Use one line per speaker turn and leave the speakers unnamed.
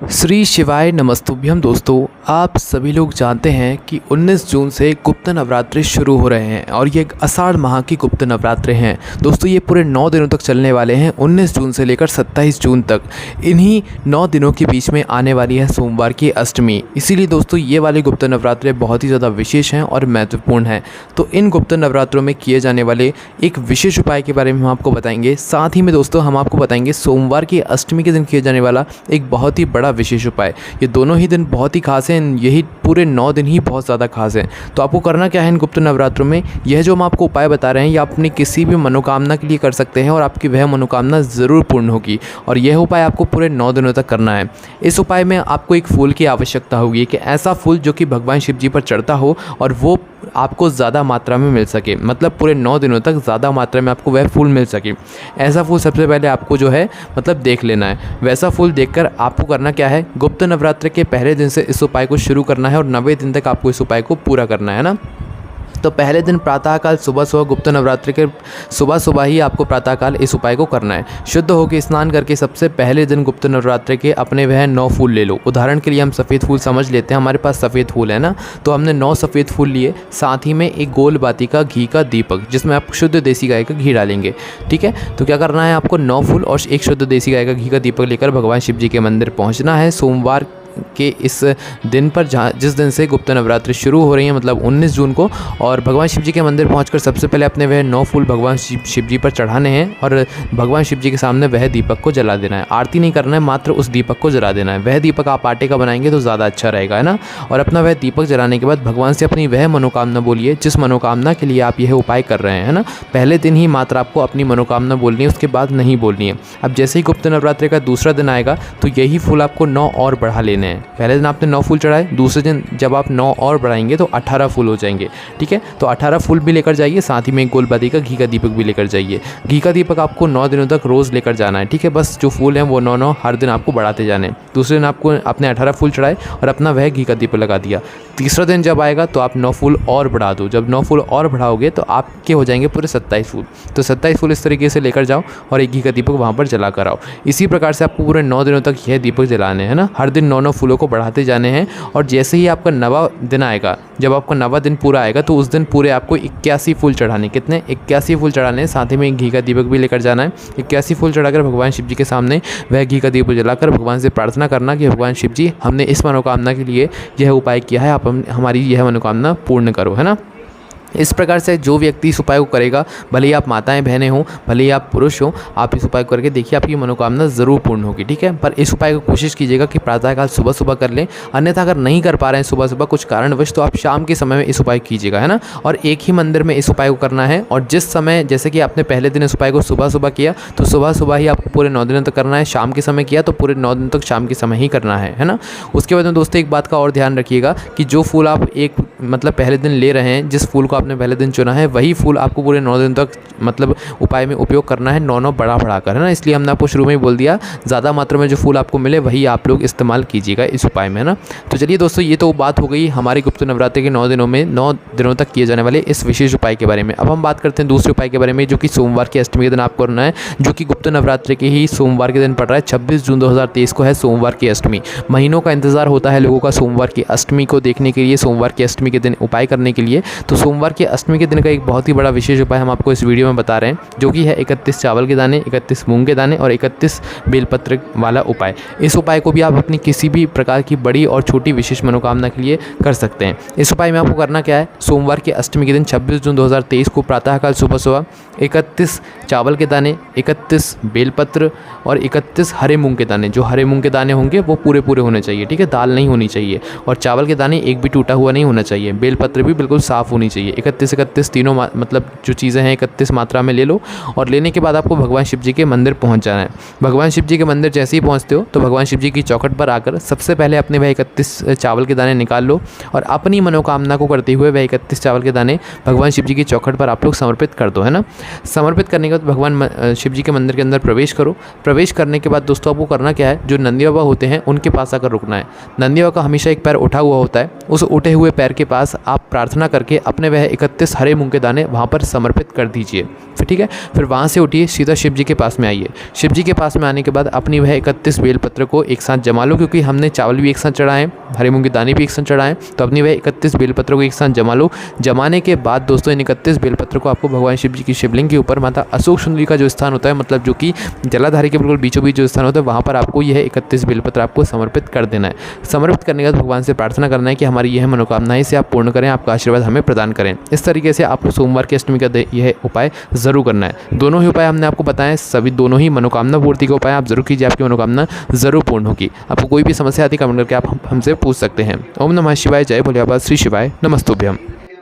श्री शिवाय नमस्तुभ्यम। दोस्तों, आप सभी लोग जानते हैं कि 19 जून से गुप्त नवरात्रि शुरू हो रहे हैं और ये एक आषाढ़ माह की गुप्त नवरात्रि हैं। दोस्तों, ये पूरे 9 दिनों तक चलने वाले हैं, 19 जून से लेकर 27 जून तक। इन्हीं 9 दिनों के बीच में आने वाली है सोमवार की अष्टमी। इसीलिए दोस्तों ये वाली गुप्त नवरात्रि बहुत ही ज़्यादा विशेष हैं और महत्वपूर्ण हैं। तो इन गुप्त नवरात्रों में किए जाने वाले एक विशेष उपाय के बारे में हम आपको बताएंगे। साथ ही में दोस्तों हम आपको बताएंगे सोमवार की अष्टमी के दिन किए जाने वाला एक बहुत ही बड़ा विशेष उपाय। ये दोनों ही दिन बहुत ही खास हैं, यही पूरे 9 दिन ही बहुत ज़्यादा खास हैं। तो आपको करना क्या है इन गुप्त नवरात्रों में, यह जो हम आपको उपाय बता रहे हैं ये अपनी किसी भी मनोकामना के लिए कर सकते हैं और आपकी वह मनोकामना ज़रूर पूर्ण होगी। और यह उपाय आपको पूरे 9 दिनों तक करना है। इस उपाय में आपको एक फूल की आवश्यकता होगी कि ऐसा फूल जो कि भगवान शिव जी पर चढ़ता हो और वो आपको ज़्यादा मात्रा में मिल सके, मतलब पूरे 9 दिनों तक ज़्यादा मात्रा में आपको वह फूल मिल सके। ऐसा फूल सबसे पहले आपको जो है मतलब देख लेना है। वैसा फूल देखकर आपको करना क्या है, गुप्त नवरात्रि के पहले दिन से इस उपाय को शुरू करना है और 90 दिन तक आपको इस उपाय को पूरा करना है ना। तो पहले दिन प्रातःकाल सुबह गुप्त नवरात्रि के सुबह ही आपको प्रातःकाल इस उपाय को करना है। शुद्ध होकर स्नान करके सबसे पहले दिन गुप्त नवरात्रि के अपने वह 9 फूल ले लो। उदाहरण के लिए हम सफ़ेद फूल समझ लेते हैं, हमारे पास सफ़ेद फूल है ना, तो हमने 9 सफ़ेद फूल लिए। साथ ही में एक गोल बाती का घी का दीपक, जिसमें आप शुद्ध देसी गाय का घी डालेंगे। ठीक है, तो क्या करना है आपको 9 फूल और एक शुद्ध देसी गाय का घी का दीपक लेकर भगवान शिव जी के मंदिर पहुँचना है सोमवार के इस दिन पर, जिस दिन से गुप्त नवरात्रि शुरू हो रही है, मतलब 19 जून को। और भगवान शिव जी के मंदिर पहुंचकर सबसे पहले अपने वह 9 फूल भगवान शिव जी पर चढ़ाने हैं और भगवान शिव जी के सामने वह दीपक को जला देना है। आरती नहीं करना है, मात्र उस दीपक को जला देना है। वह दीपक आप आटे का बनाएंगे तो ज़्यादा अच्छा रहेगा, है ना। और अपना वह दीपक जलाने के बाद भगवान से अपनी वह मनोकामना बोलिए जिस मनोकामना के लिए आप यह उपाय कर रहे हैं, है ना। पहले दिन ही मात्र आपको अपनी मनोकामना बोलनी है, उसके बाद नहीं बोलनी है। अब जैसे ही गुप्त नवरात्रि का दूसरा दिन आएगा तो यही फूल आपको 9 और बढ़ा लेने हैं। पहले दिन आपने 9 फूल चढ़ाए, दूसरे दिन जब आप 9 और बढ़ाएंगे तो 18 फूल हो जाएंगे। ठीक है, तो 18 फूल भी लेकर जाइए, साथ ही में एक गोलबाती का घी का दीपक भी लेकर जाइए। घी का दीपक आपको 9 दिनों तक रोज़ लेकर जाना है। ठीक है, बस जो फूल हैं वो 9 हर दिन आपको बढ़ाते जाने हैं। दूसरे दिन आपको अपने 18 फूल चढ़ाए और अपना वह घी का दीपक लगा दिया। तीसरा दिन जब आएगा तो आप 9 फूल और बढ़ा दो। जब 9 फूल और बढ़ाओगे तो आपके हो जाएंगे पूरे 27 फूल। तो 27 फूल इस तरीके से लेकर जाओ और एक घी का दीपक वहाँ पर जला कर आओ। इसी प्रकार से आपको पूरे 9 दिनों तक यह दीपक जलाने हैं ना। हर दिन 9 फूलों को बढ़ाते जाने हैं। और जैसे ही आपका 9वां दिन आएगा, जब आपका 9वां दिन पूरा आएगा तो उस दिन पूरे आपको 81 फूल चढ़ाने। कितने? 81 फूल चढ़ाने हैं। साथ ही में एक घी का दीपक भी लेकर जाना है। 81 फूल चढ़ाकर भगवान शिव जी के सामने वह घी का दीपक जलाकर भगवान से प्रार्थना करना कि भगवान शिव जी, हमने इस मनोकामना के लिए यह उपाय किया है, आप हमारी यह मनोकामना पूर्ण करो, है ना। इस प्रकार से जो व्यक्ति इस उपाय को करेगा, भले ही आप माताएं बहनें हों, भले ही आप पुरुष हों, आप इस उपाय को करके देखिए, आपकी मनोकामना ज़रूर पूर्ण होगी। ठीक है, पर इस उपाय को कोशिश कीजिएगा कि प्रातःकाल सुबह कर लें। अन्यथा अगर नहीं कर पा रहे हैं सुबह कुछ कारणवश, तो आप शाम के समय में इस उपाय कीजिएगा, है ना। और एक ही मंदिर में इस उपाय को करना है। और जिस समय, जैसे कि आपने पहले दिन इस उपाय को सुबह किया तो सुबह ही आपको पूरे 9 दिनों तक करना है। शाम के समय किया तो पूरे 9 दिन तक शाम के समय ही करना है ना। उसके बाद में दोस्तों एक बात का और ध्यान रखिएगा कि जो फूल आप मतलब पहले दिन ले रहे हैं, जिस फूल को आपने पहले दिन चुना है, वही फूल आपको पूरे 9 दिन तक मतलब उपाय में उपयोग करना है, 9 बढ़ाकर, है ना। इसलिए हमने आपको शुरू में ही बोल दिया, ज़्यादा मात्रा में जो फूल आपको मिले वही आप लोग इस्तेमाल कीजिएगा इस उपाय में, है ना। तो चलिए दोस्तों, ये तो बात हो गई हमारे गुप्त नवरात्रि के 9 दिनों में 9 दिनों तक किए जाने वाले इस विशेष उपाय के बारे में। अब हम बात करते हैं दूसरे उपाय के बारे में, जो कि सोमवार की अष्टमी के दिन आपको करना है, जो कि गुप्त नवरात्रि के ही सोमवार के दिन पड़ रहा है। 26 जून 2023 को है सोमवार की अष्टमी। महीनों का इंतजार होता है लोगों का सोमवार की अष्टमी को देखने के लिए, सोमवार की अष्टमी के दिन उपाय करने के लिए। तो सोमवार की अष्टमी के दिन का एक बहुत ही बड़ा विशेष उपाय हम आपको इस वीडियो में बता रहे हैं, जो कि है 31 चावल के दाने, 31 मूंग के दाने और 31 बेलपत्र वाला उपाय। इस उपाय को भी आप अपनी किसी भी प्रकार की बड़ी और छोटी विशेष मनोकामना के लिए कर सकते हैं। इस उपाय में आपको करना क्या है, सोमवार की अष्टमी के दिन 26 जून 2023 को प्रातःकाल सुबह 31 चावल के दाने, 31 बेलपत्र और 31 हरे मूंग के दाने। जो हरे मूंग के दाने होंगे वो पूरे होने चाहिए। ठीक है, दाल नहीं होनी चाहिए। और चावल के दाने एक भी टूटा हुआ नहीं होना चाहिए। बेलपत्र भी बिल्कुल साफ़ होनी चाहिए। 31 तीनों मतलब जो चीज़ें हैं 31 मात्रा में ले लो। और लेने के बाद आपको भगवान शिव जी के मंदिर पहुंच जाना है। भगवान शिव जी के मंदिर जैसे ही पहुंचते हो तो भगवान शिव जी की चौखट पर आकर सबसे पहले अपने वह 31 चावल के दाने निकाल लो और अपनी मनोकामना को करते हुए वह 31 चावल के दाने भगवान शिव जी की चौखट पर आप लोग समर्पित कर दो, है ना। समर्पित करने के बाद भगवान शिव जी के मंदिर के अंदर प्रवेश करो। प्रवेश करने के बाद दोस्तों आपको करना क्या है, जो नंदी बाबा होते हैं उनके पास आकर रुकना है। नंदी बाबा का हमेशा एक पैर उठा हुआ होता है। उस उठे हुए पैर के पास आप प्रार्थना करके अपने वह 31 हरे मूंग के दाने वहाँ पर समर्पित कर दीजिए। फिर ठीक है, फिर वहाँ से उठिए, सीधा शिव जी के पास में आइए। शिव जी के पास में आने के बाद अपनी वह 31 बेलपत्र को एक साथ जमा लो, क्योंकि हमने चावल भी एक साथ चढ़ाएं, हरे मूंग के दाने भी एक साथ चढ़ाएं, तो अपनी वह 31 बेलपत्र को एक साथ जमा लो। जमाने के बाद दोस्तों इन 31 बेलपत्र को आपको भगवान शिव जी की शिवलिंग के ऊपर माता अशोक सुंदरी का जो स्थान होता है, मतलब जो कि जलाधारी के बिल्कुल बीचों बीच जो स्थान होता है, वहाँ पर आपको यह 31 बेलपत्र आपको समर्पित कर देना है। समर्पित करने के बाद भगवान से प्रार्थना करना है कि हमारी यह मनोकामनाएं से आप पूर्ण करें, आपका आशीर्वाद हमें प्रदान करें। इस तरीके से आपको सोमवार की अष्टमी का यह उपाय ज़रूर करना है। दोनों ही उपाय हमने आपको बताएं, सभी दोनों ही मनोकामना पूर्ति के उपाय आप जरूर कीजिए, आपकी मनोकामना ज़रूर पूर्ण होगी। आपको कोई भी समस्या आती कमेंट करके आप हमसे पूछ सकते हैं। ओम नमः शिवाय, जय भोले बाबा, श्री शिवाय नमस्तुभ्यम।